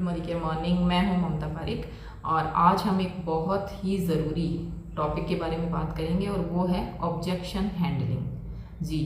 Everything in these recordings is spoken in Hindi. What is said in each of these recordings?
मॉर्निंग के मॉर्निंग। मैं हूं ममता पारिक और आज हम एक बहुत ही ज़रूरी टॉपिक के बारे में बात करेंगे और वो है ऑब्जेक्शन हैंडलिंग। जी,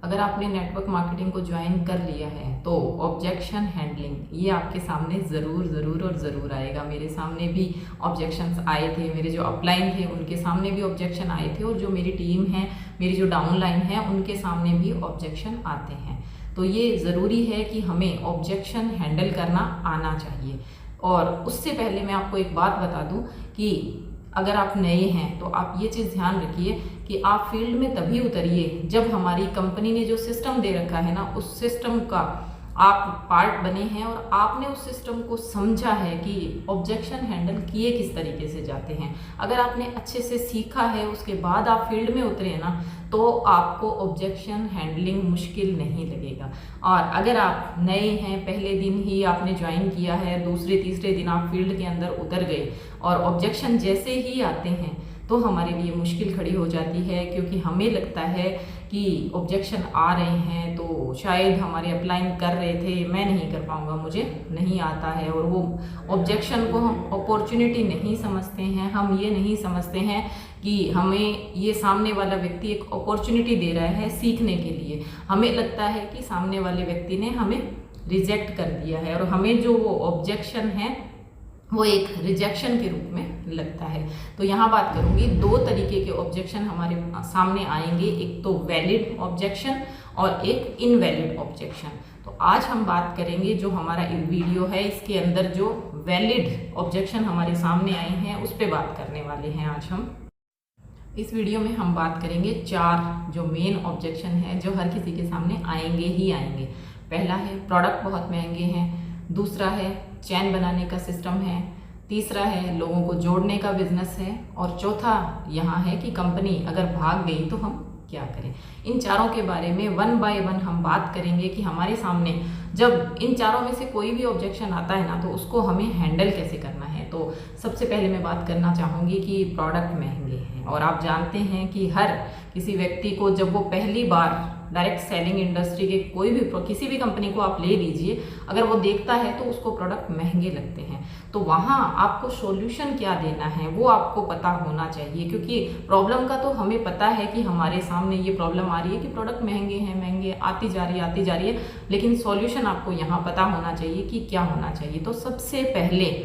अगर आपने नेटवर्क मार्केटिंग को ज्वाइन कर लिया है तो ऑब्जेक्शन हैंडलिंग ये आपके सामने ज़रूर आएगा। मेरे सामने भी ऑब्जेक्शंस आए थे, मेरे जो अपलाइन थे उनके सामने भी ऑब्जेक्शन आए थे और जो मेरी टीम है, मेरी जो डाउनलाइन है, उनके सामने भी ऑब्जेक्शन आते हैं। तो ये ज़रूरी है कि हमें ऑब्जेक्शन हैंडल करना आना चाहिए। और उससे पहले मैं आपको एक बात बता दूं कि अगर आप नए हैं तो आप ये चीज़ ध्यान रखिए कि आप फील्ड में तभी उतरिए जब हमारी कंपनी ने जो सिस्टम दे रखा है ना, उस सिस्टम का आप पार्ट बने हैं और आपने उस सिस्टम को समझा है कि ऑब्जेक्शन हैंडल किए किस तरीके से जाते हैं। अगर आपने अच्छे से सीखा है, उसके बाद आप फील्ड में उतरे ना, तो आपको ऑब्जेक्शन हैंडलिंग मुश्किल नहीं लगेगा। और अगर आप नए हैं, पहले दिन ही आपने ज्वाइन किया है, दूसरे तीसरे दिन आप फील्ड के अंदर उतर गए और ऑब्जेक्शन जैसे ही आते हैं तो हमारे लिए मुश्किल खड़ी हो जाती है, क्योंकि हमें लगता है कि ऑब्जेक्शन आ रहे हैं तो शायद हमारे अपलाइन कर रहे थे, मैं नहीं कर पाऊंगा, मुझे नहीं आता है। और वो ऑब्जेक्शन को हम अपॉर्चुनिटी नहीं समझते हैं। हम ये नहीं समझते हैं कि हमें ये सामने वाला व्यक्ति एक अपॉर्चुनिटी दे रहा है सीखने के लिए। हमें लगता है कि सामने वाले व्यक्ति ने हमें रिजेक्ट कर दिया है और हमें जो वो ऑब्जेक्शन है वो एक रिजेक्शन के रूप में लगता है। तो यहाँ बात करूँगी, दो तरीके के ऑब्जेक्शन हमारे सामने आएंगे, एक तो वैलिड ऑब्जेक्शन और एक इनवैलिड ऑब्जेक्शन। तो आज हम बात करेंगे, जो हमारा वीडियो है इसके अंदर जो वैलिड ऑब्जेक्शन हमारे सामने आए हैं उस पर बात करने वाले हैं। आज हम इस वीडियो में हम बात करेंगे 4 जो मेन ऑब्जेक्शन है जो हर किसी के सामने आएंगे ही आएंगे। पहला है प्रोडक्ट बहुत महंगे हैं, दूसरा है चैन बनाने का सिस्टम है, तीसरा है लोगों को जोड़ने का बिजनेस है, और चौथा यहाँ है कि कंपनी अगर भाग गई तो हम क्या करें। इन चारों के बारे में 1 बाय 1 हम बात करेंगे कि हमारे सामने जब इन चारों में से कोई भी ऑब्जेक्शन आता है ना, तो उसको हमें हैंडल कैसे करना है। तो सबसे पहले मैं बात करना चाहूँगी कि प्रोडक्ट महंगे हैं, और आप जानते हैं कि हर किसी व्यक्ति को जब वो पहली बार डायरेक्ट सेलिंग इंडस्ट्री के किसी भी कंपनी को आप ले लीजिए, अगर वो देखता है तो उसको प्रोडक्ट महंगे लगते हैं। तो वहाँ आपको सॉल्यूशन क्या देना है वो आपको पता होना चाहिए, क्योंकि प्रॉब्लम का तो हमें पता है कि हमारे सामने ये प्रॉब्लम आ रही है कि प्रोडक्ट महंगे हैं, महंगे आती जा रही है, लेकिन सॉल्यूशन आपको यहाँ पता होना चाहिए कि क्या होना चाहिए। तो सबसे पहले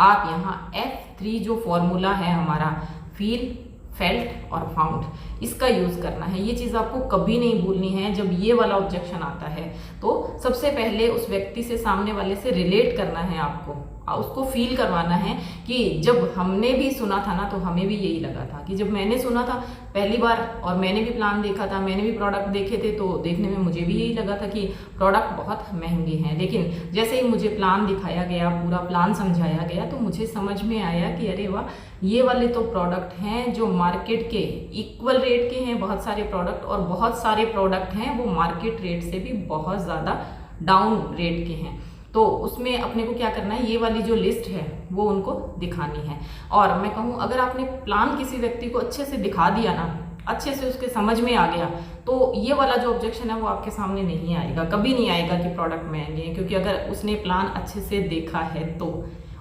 आप यहाँ F3 जो फॉर्मूला है हमारा, फील, फेल्ट और फाउंड, इसका यूज़ करना है। ये चीज़ आपको कभी नहीं भूलनी है। जब ये वाला ऑब्जेक्शन आता है तो सबसे पहले उस व्यक्ति से, सामने वाले से रिलेट करना है आपको, उसको फील करवाना है कि जब हमने भी सुना था ना तो हमें भी यही लगा था कि जब मैंने सुना था पहली बार और मैंने भी प्लान देखा था, मैंने भी प्रोडक्ट देखे थे, तो देखने में मुझे भी यही लगा था कि प्रोडक्ट बहुत महंगे हैं। लेकिन जैसे ही मुझे प्लान दिखाया गया, पूरा प्लान समझाया गया, तो मुझे समझ में आया कि अरे वाह, ये वाले तो प्रोडक्ट हैं जो मार्केट के इक्वल रेट के हैं। बहुत सारे प्रोडक्ट, और बहुत सारे प्रोडक्ट हैं वो मार्केट रेट से भी बहुत ज़्यादा डाउन रेट के हैं। तो उसमें अपने को क्या करना है, ये वाली जो लिस्ट है वो उनको दिखानी है। और मैं कहूँ, अगर आपने प्लान किसी व्यक्ति को अच्छे से दिखा दिया ना, अच्छे से उसके समझ में आ गया, तो ये वाला जो ऑब्जेक्शन है वो आपके सामने नहीं आएगा, कभी नहीं आएगा कि प्रोडक्ट महंगे हैं, क्योंकि अगर उसने प्लान अच्छे से देखा है तो।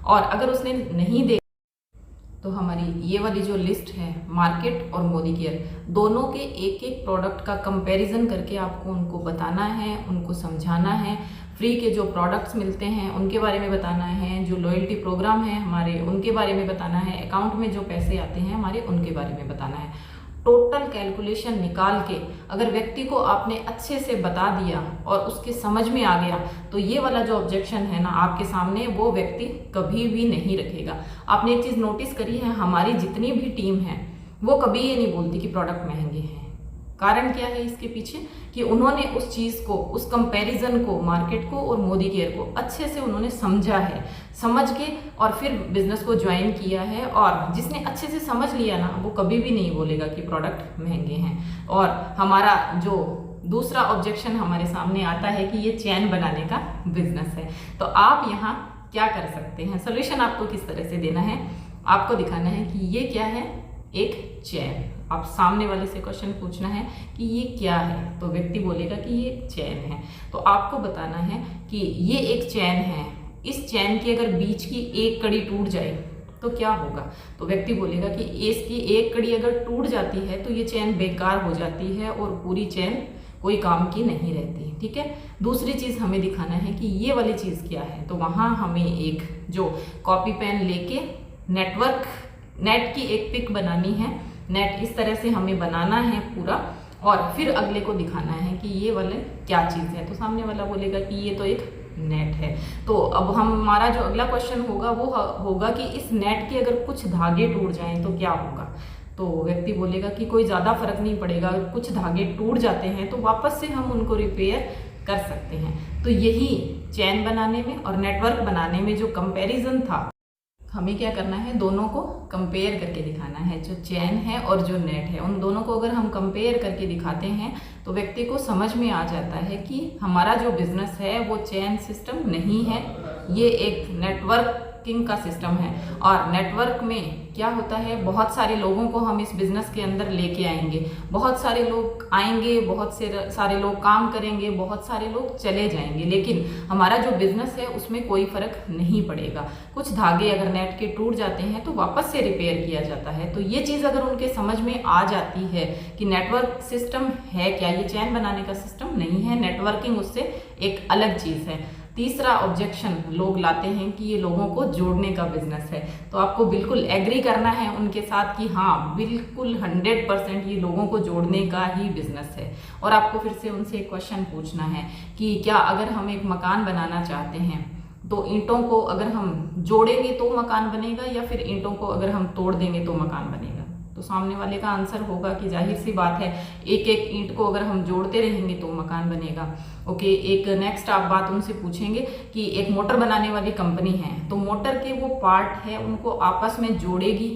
और अगर उसने नहीं देखा तो हमारी ये वाली जो लिस्ट है, मार्केट और मोदी केयर, दोनों के एक एक प्रोडक्ट का कंपैरिजन करके आपको उनको बताना है, उनको समझाना है। फ्री के जो प्रोडक्ट्स मिलते हैं उनके बारे में बताना है, जो लॉयल्टी प्रोग्राम है हमारे उनके बारे में बताना है, अकाउंट में जो पैसे आते हैं हमारे उनके बारे में बताना है। टोटल कैलकुलेशन निकाल के अगर व्यक्ति को आपने अच्छे से बता दिया और उसके समझ में आ गया, तो ये वाला जो ऑब्जेक्शन है ना आपके सामने, वो व्यक्ति कभी भी नहीं रखेगा। आपने एक चीज़ नोटिस करी है, हमारी जितनी भी टीम है वो कभी ये नहीं बोलती कि प्रोडक्ट महंगे हैं। कारण क्या है इसके पीछे, कि उन्होंने उस चीज़ को, उस कंपैरिजन को, मार्केट को और मोदी केयर को अच्छे से उन्होंने समझा है, समझ के और फिर बिजनेस को ज्वाइन किया है। और जिसने अच्छे से समझ लिया ना, वो कभी भी नहीं बोलेगा कि प्रोडक्ट महंगे हैं। और हमारा जो दूसरा ऑब्जेक्शन हमारे सामने आता है कि ये चैन बनाने का बिजनेस है। तो आप यहाँ क्या कर सकते हैं, सोल्यूशन आपको किस तरह से देना है, आपको दिखाना है कि ये क्या है, एक चैन। आप सामने वाले से क्वेश्चन पूछना है कि ये क्या है, तो व्यक्ति बोलेगा कि ये चैन है। तो आपको बताना है कि ये एक चैन है इस चैन की अगर बीच की एक कड़ी टूट जाए तो क्या होगा? तो व्यक्ति बोलेगा कि इसकी एक कड़ी अगर टूट जाती है तो ये चैन बेकार हो जाती है और पूरी चैन कोई काम की नहीं रहती। ठीक है, दूसरी चीज़ हमें दिखाना है कि ये वाली चीज़ क्या है। तो वहाँ हमें एक जो कॉपी पेन लेके नेट की एक पिक बनानी है। नेट इस तरह से हमें बनाना है पूरा, और फिर अगले को दिखाना है कि ये वाले क्या चीज़ है। तो सामने वाला बोलेगा कि ये तो एक नेट है। तो अब हमारा जो अगला क्वेश्चन होगा वो होगा कि इस नेट के अगर कुछ धागे टूट जाएं तो क्या होगा? तो व्यक्ति बोलेगा कि कोई ज़्यादा फर्क नहीं पड़ेगा, कुछ धागे टूट जाते हैं तो वापस से हम उनको रिपेयर कर सकते हैं। तो यही चैन बनाने में और नेटवर्क बनाने में जो कंपैरिजन था, हमें क्या करना है, दोनों को कंपेयर करके दिखाना है। जो चैन है और जो नेट है, उन दोनों को अगर हम कंपेयर करके दिखाते हैं तो व्यक्ति को समझ में आ जाता है कि हमारा जो बिजनेस है वो चैन सिस्टम नहीं है, ये एक नेटवर्किंग का सिस्टम है। और नेटवर्क में क्या होता है, बहुत सारे लोगों को हम इस बिजनेस के अंदर लेके आएंगे, बहुत सारे लोग आएंगे, बहुत से सारे लोग काम करेंगे, बहुत सारे लोग चले जाएंगे, लेकिन हमारा जो बिजनेस है उसमें कोई फर्क नहीं पड़ेगा। कुछ धागे अगर नेट के टूट जाते हैं तो वापस से रिपेयर किया जाता है। तो ये चीज़ अगर उनके समझ में आ जाती है कि नेटवर्क सिस्टम है क्या, ये चैन बनाने का सिस्टम नहीं है, नेटवर्किंग उससे एक अलग चीज़ है। तीसरा ऑब्जेक्शन लोग लाते हैं कि ये लोगों को जोड़ने का बिजनेस है। तो आपको बिल्कुल एग्री करना है उनके साथ कि हाँ बिल्कुल 100% ये लोगों को जोड़ने का ही बिजनेस है। और आपको फिर से उनसे एक क्वेश्चन पूछना है कि क्या अगर हम एक मकान बनाना चाहते हैं तो ईंटों को अगर हम जोड़ेंगे तो मकान बनेगा, या फिर ईंटों को अगर हम तोड़ देंगे तो मकान बनेगा? तो सामने वाले का आंसर होगा कि जाहिर सी बात है, एक एक ईंट को अगर हम जोड़ते रहेंगे तो मकान बनेगा। ओके, एक नेक्स्ट आप बात उनसे पूछेंगे कि एक मोटर बनाने वाली कंपनी है, तो मोटर के वो पार्ट है उनको आपस में जोड़ेगी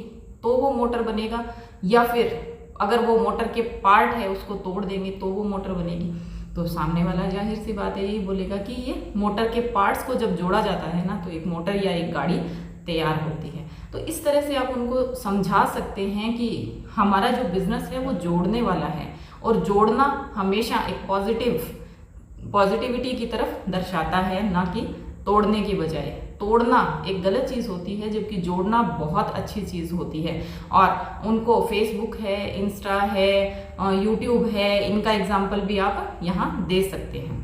तो वो मोटर बनेगा, या फिर अगर वो मोटर के पार्ट है उसको तोड़ देंगे तो वो मोटर बनेगी? तो सामने वाला जाहिर सी बात है यही बोलेगा कि ये मोटर के पार्ट्स को जब जोड़ा जाता है ना तो एक मोटर या एक गाड़ी तैयार होती है। तो इस तरह से आप उनको समझा सकते हैं कि हमारा जो बिजनेस है वो जोड़ने वाला है, और जोड़ना हमेशा एक पॉजिटिविटी की तरफ दर्शाता है, ना कि तोड़ने की बजाय। तोड़ना एक गलत चीज़ होती है जबकि जोड़ना बहुत अच्छी चीज़ होती है। और उनको फेसबुक है, इंस्टा है, यूट्यूब है, इनका एग्जाम्पल भी आप यहाँ दे सकते हैं।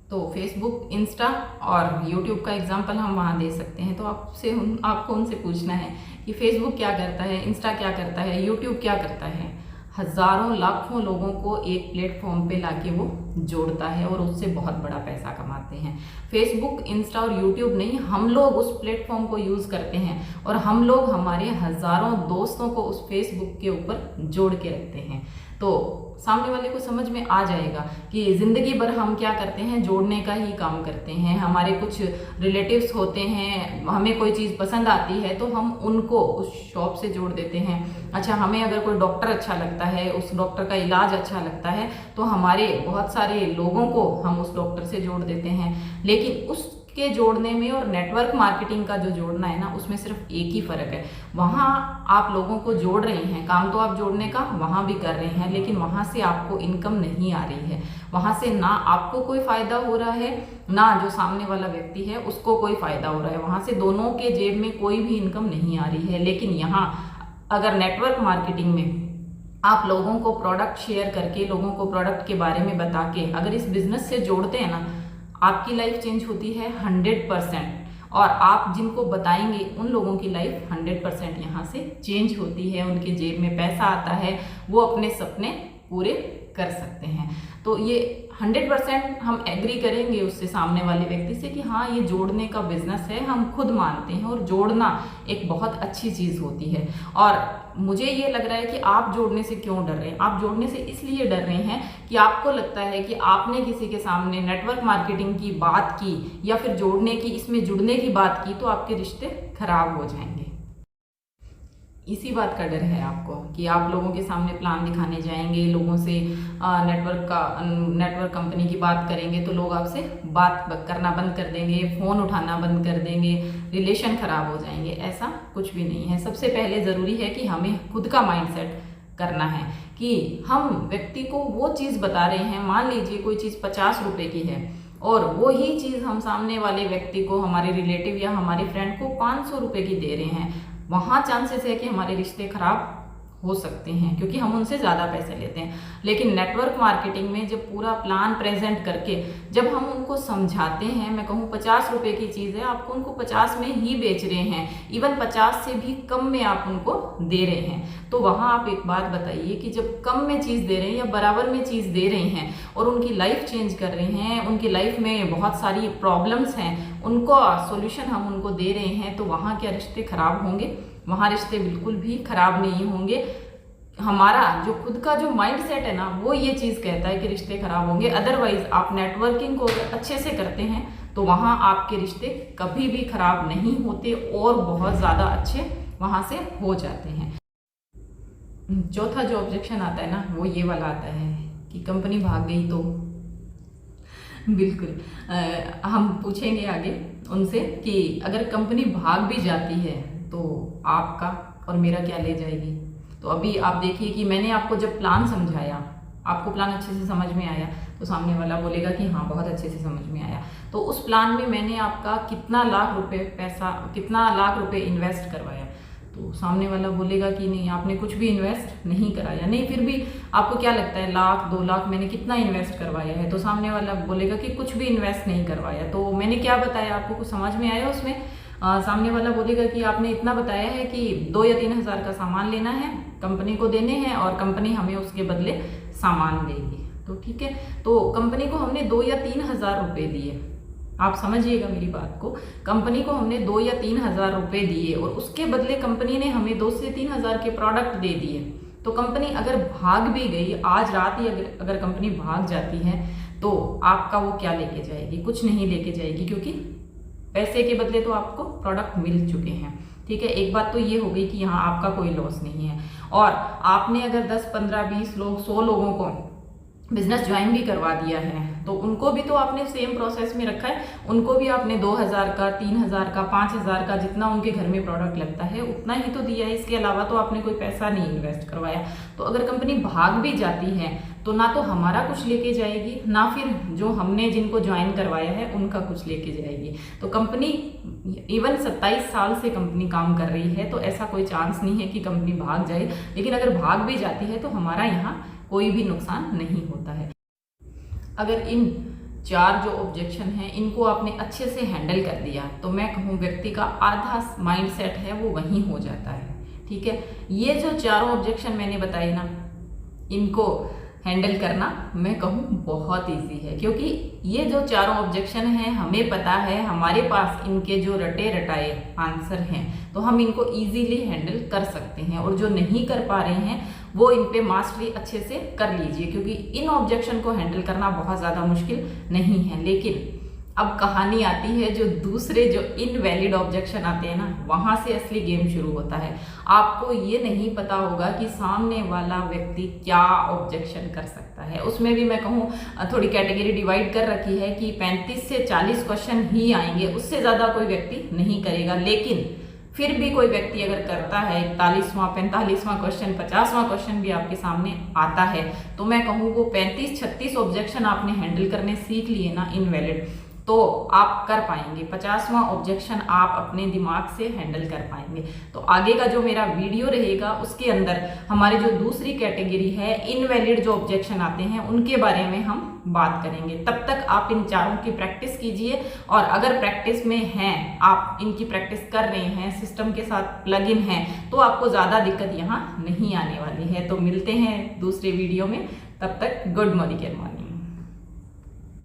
तो फेसबुक, इंस्टा और यूट्यूब का एग्जाम्पल हम वहाँ दे सकते हैं। तो आपको उनसे पूछना है कि फेसबुक क्या करता है, इंस्टा क्या करता है, यूट्यूब क्या करता है? हजारों लाखों लोगों को एक प्लेटफॉर्म पे लाके वो जोड़ता है और उससे बहुत बड़ा पैसा कमाते हैं। फेसबुक, इंस्टा और यूट्यूब नहीं, हम लोग उस प्लेटफॉर्म को यूज़ करते हैं और हम लोग हमारे हजारों दोस्तों को उस फेसबुक के ऊपर जोड़ के रखते हैं। तो सामने वाले को समझ में आ जाएगा कि ज़िंदगी भर हम क्या करते हैं, जोड़ने का ही काम करते हैं। हमारे कुछ रिलेटिव्स होते हैं, हमें कोई चीज़ पसंद आती है तो हम उनको उस शॉप से जोड़ देते हैं। अच्छा, हमें अगर कोई डॉक्टर अच्छा लगता है, उस डॉक्टर का इलाज अच्छा लगता है तो हमारे बहुत सारे लोगों को हम उस डॉक्टर से जोड़ देते हैं। लेकिन उसके जोड़ने में और नेटवर्क मार्केटिंग का जो जोड़ना है ना, उसमें सिर्फ एक ही फ़र्क है। वहाँ आप लोगों को जोड़ रहे हैं, काम तो आप जोड़ने का वहाँ भी कर रहे हैं, लेकिन वहाँ से आपको इनकम नहीं आ रही है। वहाँ से ना आपको कोई फ़ायदा हो रहा है, ना जो सामने वाला व्यक्ति है उसको कोई फ़ायदा हो रहा है। वहाँ से दोनों के जेब में कोई भी इनकम नहीं आ रही है। लेकिन यहाँ अगर नेटवर्क मार्केटिंग में आप लोगों को प्रोडक्ट शेयर करके, लोगों को प्रोडक्ट के बारे में बता के अगर इस बिज़नेस से जोड़ते हैं ना, आपकी लाइफ चेंज होती है 100%। और आप जिनको बताएंगे उन लोगों की लाइफ 100% यहाँ से चेंज होती है। उनके जेब में पैसा आता है, वो अपने सपने पूरे कर सकते हैं। तो ये 100% हम एग्री करेंगे उससे, सामने वाले व्यक्ति से, कि हाँ ये जोड़ने का बिजनेस है, हम खुद मानते हैं और जोड़ना एक बहुत अच्छी चीज़ होती है। और मुझे ये लग रहा है कि आप जोड़ने से क्यों डर रहे हैं? आप जोड़ने से इसलिए डर रहे हैं कि आपको लगता है कि आपने किसी के सामने नेटवर्क मार्केटिंग की बात की या फिर जोड़ने की, इसमें जुड़ने की बात की तो आपके रिश्ते खराब हो जाएंगे। इसी बात का डर है आपको कि आप लोगों के सामने प्लान दिखाने जाएंगे, लोगों से नेटवर्क कंपनी की बात करेंगे तो लोग आपसे बात करना बंद कर देंगे, फ़ोन उठाना बंद कर देंगे, रिलेशन ख़राब हो जाएंगे। ऐसा कुछ भी नहीं है। सबसे पहले ज़रूरी है कि हमें खुद का माइंडसेट करना है कि हम व्यक्ति को वो चीज़ बता रहे हैं। मान लीजिए कोई चीज़ 50 रुपये की है और वही चीज़ हम सामने वाले व्यक्ति को, हमारे रिलेटिव या हमारे फ्रेंड को 500 रुपये की दे रहे हैं, वहाँ चांसेस है कि हमारे रिश्ते खराब हो सकते हैं क्योंकि हम उनसे ज़्यादा पैसे लेते हैं। लेकिन नेटवर्क मार्केटिंग में जब पूरा प्लान प्रेजेंट करके जब हम उनको समझाते हैं, मैं कहूँ 50 रुपये की चीज़ है, आपको उनको 50 में ही बेच रहे हैं, इवन 50 से भी कम में आप उनको दे रहे हैं, तो वहाँ आप एक बात बताइए कि जब कम में चीज़ दे रहे हैं या बराबर में चीज़ दे रहे हैं और उनकी लाइफ चेंज कर रहे हैं, उनकी लाइफ में बहुत सारी प्रॉब्लम्स हैं, उनको सॉल्यूशन हम उनको दे रहे हैं, तो वहाँ क्या रिश्ते खराब होंगे? वहाँ रिश्ते बिल्कुल भी खराब नहीं होंगे। हमारा जो खुद का जो माइंडसेट है ना, वो ये चीज़ कहता है कि रिश्ते खराब होंगे। अदरवाइज आप नेटवर्किंग को अच्छे से करते हैं तो वहाँ आपके रिश्ते कभी भी खराब नहीं होते और बहुत ज़्यादा अच्छे वहाँ से हो जाते हैं। चौथा जो ऑब्जेक्शन आता है ना, वो ये वाला आता है कि कंपनी भाग गई तो। बिल्कुल हम पूछेंगे आगे उनसे कि अगर कंपनी भाग भी जाती है तो आपका और मेरा क्या ले जाएगी। तो अभी आप देखिए कि मैंने आपको जब प्लान समझाया, आपको प्लान अच्छे से समझ में आया, तो सामने वाला बोलेगा कि हाँ बहुत अच्छे से समझ में आया। तो उस प्लान में मैंने आपका कितना लाख रुपए इन्वेस्ट करवाया, तो सामने वाला बोलेगा कि नहीं आपने कुछ भी इन्वेस्ट नहीं कराया। नहीं, फिर भी आपको क्या लगता है 1,00,000-2,00,000 मैंने कितना इन्वेस्ट करवाया है? तो सामने वाला बोलेगा कि कुछ भी इन्वेस्ट नहीं करवाया। तो मैंने क्या बताया आपको, कुछ समझ में आया उसमें? सामने वाला बोलेगा कि आपने इतना बताया है कि 2 या 3 हज़ार का सामान लेना है, कंपनी को देने हैं और कंपनी हमें उसके बदले सामान देगी। तो ठीक है, तो कंपनी को हमने 2 या 3 हज़ार रुपये दिए, आप समझिएगा मेरी बात को, कंपनी को हमने 2 या 3 हज़ार रुपये दिए और उसके बदले कंपनी ने हमें 2 से 3 हज़ार के प्रोडक्ट दे दिए। तो कंपनी अगर भाग भी गई, आज रात ही अगर कंपनी भाग जाती है तो आपका वो क्या लेके जाएगी? कुछ नहीं लेके जाएगी, क्योंकि पैसे के बदले तो आपको प्रोडक्ट मिल चुके हैं। ठीक है, एक बात तो ये हो गई कि यहाँ आपका कोई लॉस नहीं है। और आपने अगर 10, 15, 20 लोग, 100 लोगों को बिजनेस ज्वाइन भी करवा दिया है तो उनको भी तो आपने सेम प्रोसेस में रखा है, उनको भी आपने 2,000 का, 3,000 का, 5,000 का, जितना उनके घर में प्रोडक्ट लगता है उतना ही तो दिया है। इसके अलावा तो आपने कोई पैसा नहीं इन्वेस्ट करवाया। तो अगर कंपनी भाग भी जाती है तो ना तो हमारा कुछ लेके जाएगी, ना फिर जो हमने जिनको ज्वाइन करवाया है उनका कुछ लेके जाएगी। तो कंपनी इवन 27 साल से कंपनी काम कर रही है, तो ऐसा कोई चांस नहीं है कि कंपनी भाग जाए। लेकिन अगर भाग भी जाती है तो हमारा यहाँ कोई भी नुकसान नहीं होता है। अगर इन 4 जो ऑब्जेक्शन हैं इनको आपने अच्छे से हैंडल कर दिया तो मैं कहूँ व्यक्ति का आधा माइंडसेट है वो वहीं हो जाता है। ठीक है, ये जो 4 ऑब्जेक्शन मैंने बताए ना, इनको हैंडल करना मैं कहूँ बहुत इजी है, क्योंकि ये जो 4 ऑब्जेक्शन हैं हमें पता है, हमारे पास इनके जो रटे रटाए आंसर हैं, तो हम इनको इजीली हैंडल कर सकते हैं। और जो नहीं कर पा रहे हैं वो इन पे मास्टरी अच्छे से कर लीजिए, क्योंकि इन ऑब्जेक्शन को हैंडल करना बहुत ज़्यादा मुश्किल नहीं है। लेकिन अब कहानी आती है जो दूसरे जो इनवैलिड ऑब्जेक्शन आते हैं ना, वहाँ से असली गेम शुरू होता है। आपको ये नहीं पता होगा कि सामने वाला व्यक्ति क्या ऑब्जेक्शन कर सकता है। उसमें भी मैं कहूँ थोड़ी कैटेगरी डिवाइड कर रखी है कि 35 से 40 क्वेश्चन ही आएंगे, उससे ज़्यादा कोई व्यक्ति नहीं करेगा। लेकिन फिर भी कोई व्यक्ति अगर करता है 41वां, 45वां क्वेश्चन, 50वां क्वेश्चन भी आपके सामने आता है, तो मैं कहूँ वो 35-36 ऑब्जेक्शन आपने हैंडल करने सीख लिए ना इनवैलिड, तो आप कर पाएंगे। 50वां ऑब्जेक्शन आप अपने दिमाग से हैंडल कर पाएंगे। तो आगे का जो मेरा वीडियो रहेगा उसके अंदर हमारी जो दूसरी कैटेगरी है इनवैलिड जो ऑब्जेक्शन आते हैं उनके बारे में हम बात करेंगे। तब तक आप इन 4 की प्रैक्टिस कीजिए, और अगर प्रैक्टिस में हैं, आप इनकी प्रैक्टिस कर रहे हैं, सिस्टम के साथ प्लग इन हैं, तो आपको ज़्यादा दिक्कत यहाँ नहीं आने वाली है। तो मिलते हैं दूसरे वीडियो में, तब तक गुड मॉर्निंग।